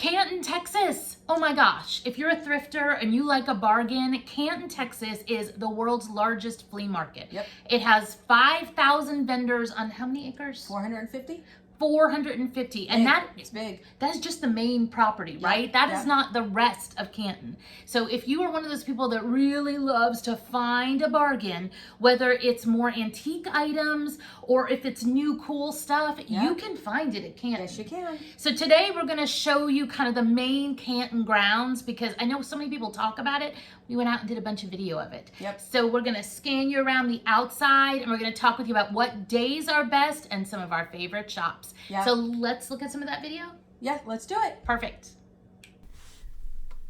Canton, Texas. Oh my gosh. If you're a thrifter and you like a bargain, Canton, Texas is the world's largest flea market. Yep. It has 5,000 vendors on how many acres? 450. 450. And it's big. That's just the main property, right? That is not the rest of Canton. So if you are one of those people that really loves to find a bargain, whether it's more antique items or if it's new cool stuff, you can find it at Canton. Yes, you can. So today we're going to show you kind of the main Canton grounds because I know so many people talk about it. We went out and did a bunch of video of it. Yep. So we're going to scan you around the outside and we're going to talk with you about what days are best and some of our favorite shops. Yeah. So let's look at some of that video. Yeah, let's do it. Perfect.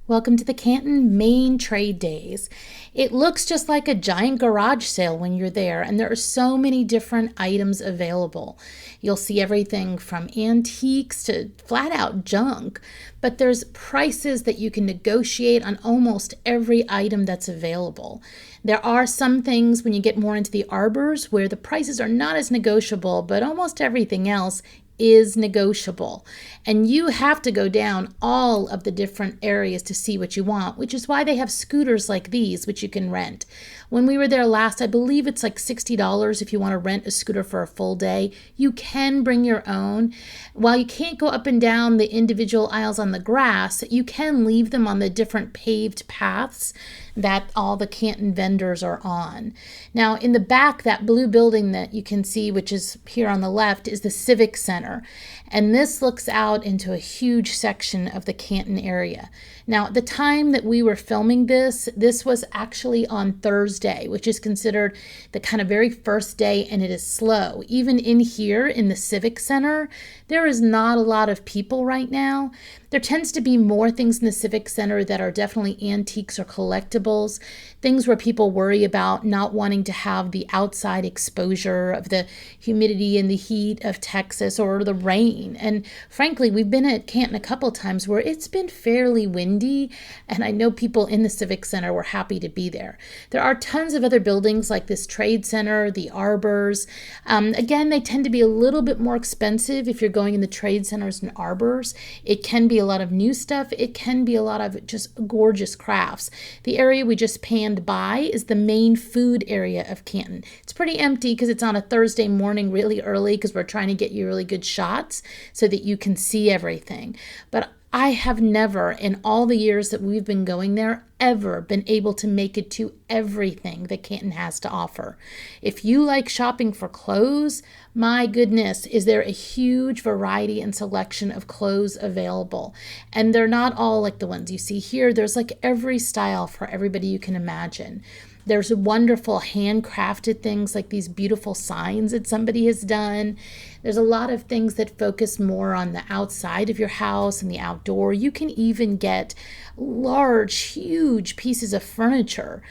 Welcome to the Canton Main Trade Days. It looks just like a giant garage sale when you're there, and there are so many different items available. You'll see everything from antiques to flat out junk, but there's prices that you can negotiate on almost every item that's available. There are some things when you get more into the arbors where the prices are not as negotiable, but almost everything else is negotiable. And you have to go down all of the different areas to see what you want, which is why they have scooters like these, which you can rent. When we were there last, I believe it's like $60 if you want to rent a scooter for a full day. You can bring your own. While you can't go up and down the individual aisles on the grass, you can leave them on the different paved paths that all the Canton vendors are on. Now, in the back, that blue building that you can see, which is here on the left, is the Civic Center. And this looks out into a huge section of the Canton area. Now, at the time that we were filming this was actually on Thursday, which is considered the kind of very first day, and it is slow. Even in here in the Civic Center, there is not a lot of people right now. There tends to be more things in the Civic Center that are definitely antiques or collectibles, things where people worry about not wanting to have the outside exposure of the humidity and the heat of Texas or the rain. And frankly, we've been at Canton a couple times where it's been fairly windy, and I know people in the Civic Center were happy to be there. There are tons of other buildings like this Trade Center, the arbors. Again, they tend to be a little bit more expensive if you're going in the trade centers and arbors. It can be a lot of new stuff. It can be a lot of just gorgeous crafts. The area we just panned by is the main food area of Canton. It's pretty empty because it's on a Thursday morning really early because we're trying to get you really good shots so that you can see everything. But I have never, in all the years that we've been going there, ever been able to make it to everything that Canton has to offer. If you like shopping for clothes, my goodness, is there a huge variety and selection of clothes available. And they're not all like the ones you see here. There's like every style for everybody you can imagine. There's wonderful handcrafted things like these beautiful signs that somebody has done. There's a lot of things that focus more on the outside of your house and the outdoor. You can even get large, huge pieces of furniture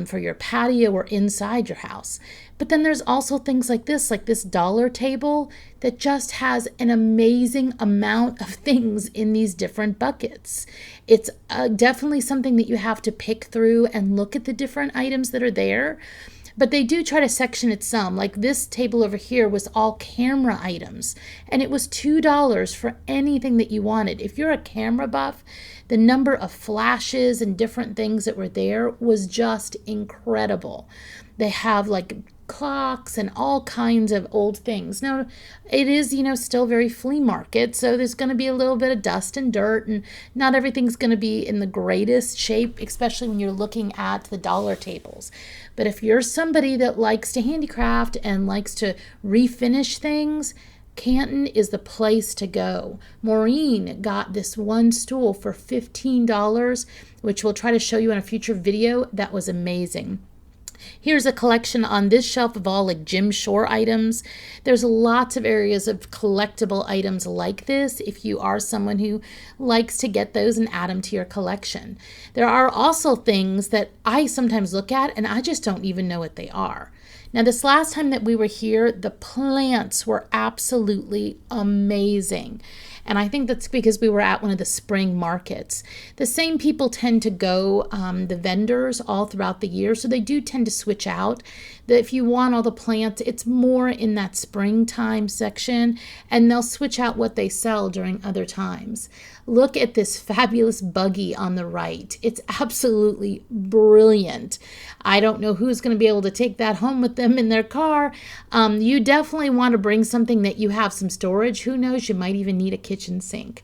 for your patio or inside your house. But then there's also things like this dollar table that just has an amazing amount of things in these different buckets. It's definitely something that you have to pick through and look at the different items that are there. But they do try to section it some. Like this table over here was all camera items, and it was $2 for anything that you wanted. If you're a camera buff, the number of flashes and different things that were there was just incredible. They have like clocks and all kinds of old things. Now, it is, still very flea market, so there's going to be a little bit of dust and dirt, and not everything's going to be in the greatest shape, especially when you're looking at the dollar tables. But if you're somebody that likes to handicraft and likes to refinish things, Canton is the place to go. Maureen got this one stool for $15, which we'll try to show you in a future video. That was amazing. Here's a collection on this shelf of all like Jim Shore items. There's lots of areas of collectible items like this if you are someone who likes to get those and add them to your collection. There are also things that I sometimes look at and I just don't even know what they are. Now, this last time that we were here, the plants were absolutely amazing. And I think that's because we were at one of the spring markets. The same people tend to go, the vendors, all throughout the year. So they do tend to switch out. That if you want all the plants, it's more in that springtime section, and they'll switch out what they sell during other times. Look at this fabulous buggy on the right. It's absolutely brilliant. I don't know who's going to be able to take that home with them in their car. You definitely want to bring something that you have some storage. Who knows, you might even need a kitchen sink.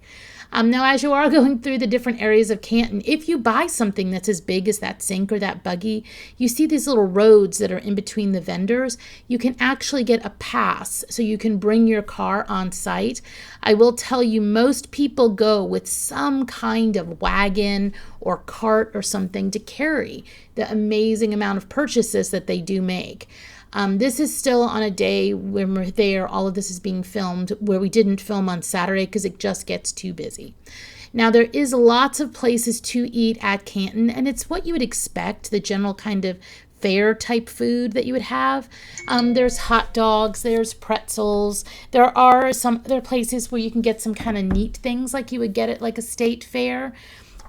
Now, as you are going through the different areas of Canton, if you buy something that's as big as that sink or that buggy, you see these little roads that are in between the vendors. You can actually get a pass so you can bring your car on site. I will tell you, most people go with some kind of wagon or cart or something to carry the amazing amount of purchases that they do make. This is still on a day when we're there. All of this is being filmed where we didn't film on Saturday because it just gets too busy. Now, there is lots of places to eat at Canton, and it's what you would expect, the general kind of fair type food that you would have. There's hot dogs, there's pretzels. There are some other places where you can get some kind of neat things like you would get at like a state fair.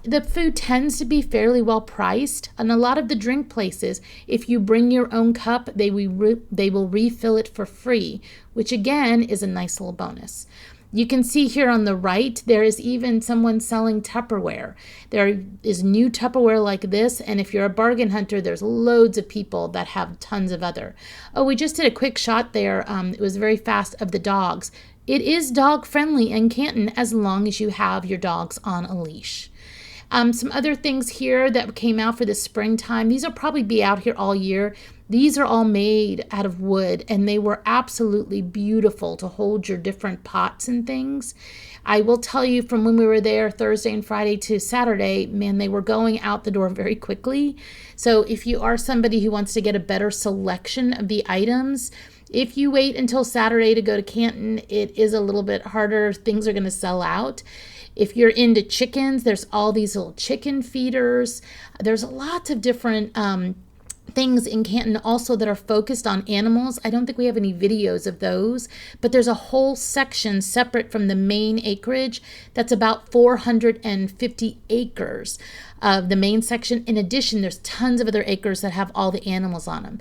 The food tends to be fairly well priced, and a lot of the drink places, if you bring your own cup, they will refill it for free, which again is a nice little bonus. You can see here on the right, there is even someone selling Tupperware. There is new Tupperware like this, and if you're a bargain hunter, there's loads of people that have tons of other. Oh, we just did a quick shot there. It was very fast of the dogs. It is dog friendly in Canton as long as you have your dogs on a leash. Some other things here that came out for the springtime. These will probably be out here all year. These are all made out of wood, and they were absolutely beautiful to hold your different pots and things. I will tell you, from when we were there Thursday and Friday to Saturday, man, they were going out the door very quickly. So if you are somebody who wants to get a better selection of the items, if you wait until Saturday to go to Canton, it is a little bit harder. Things are going to sell out. If you're into chickens, there's all these little chicken feeders. There's lots of different things in Canton also that are focused on animals. I don't think we have any videos of those, but there's a whole section separate from the main acreage that's about 450 acres of the main section. In addition, there's tons of other acres that have all the animals on them.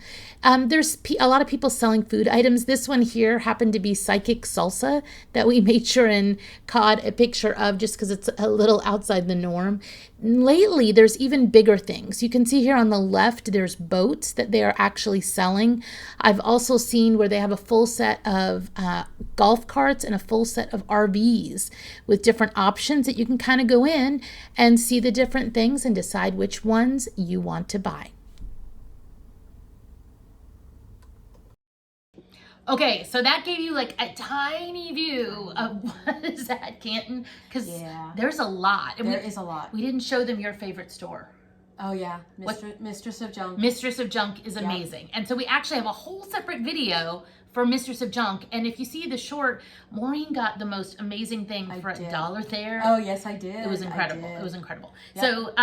There's a lot of people selling food items. This one here happened to be psychic salsa that we made sure and caught a picture of just because it's a little outside the norm. Lately, there's even bigger things. You can see here on the left, there's boats that they are actually selling. I've also seen where they have a full set of golf carts and a full set of RVs with different options that you can kind of go in and see the different things and decide which ones you want to buy. Okay, so that gave you like a tiny view of what is at Canton, because there's a lot. There is a lot. We didn't show them your favorite store. Oh yeah, Mistress of Junk. Mistress of Junk is amazing. And so we actually have a whole separate video for Mistress of Junk. And if you see the short, Maureen got the most amazing thing for $1 there. Oh yes, I did. It was incredible. It was incredible. Yep. So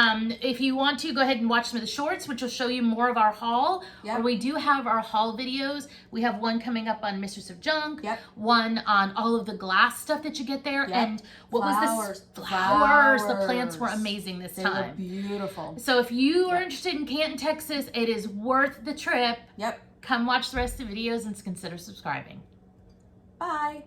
if you want to, go ahead and watch some of the shorts, which will show you more of our haul. Yep. Or we do have our haul videos. We have one coming up on Mistress of Junk. Yep. One on all of the glass stuff that you get there. Yep. And what Flowers. was this? Flowers. The plants were amazing this time. They were beautiful. So if you are interested in Canton, Texas, it is worth the trip. Yep. Come watch the rest of the videos and consider subscribing. Bye.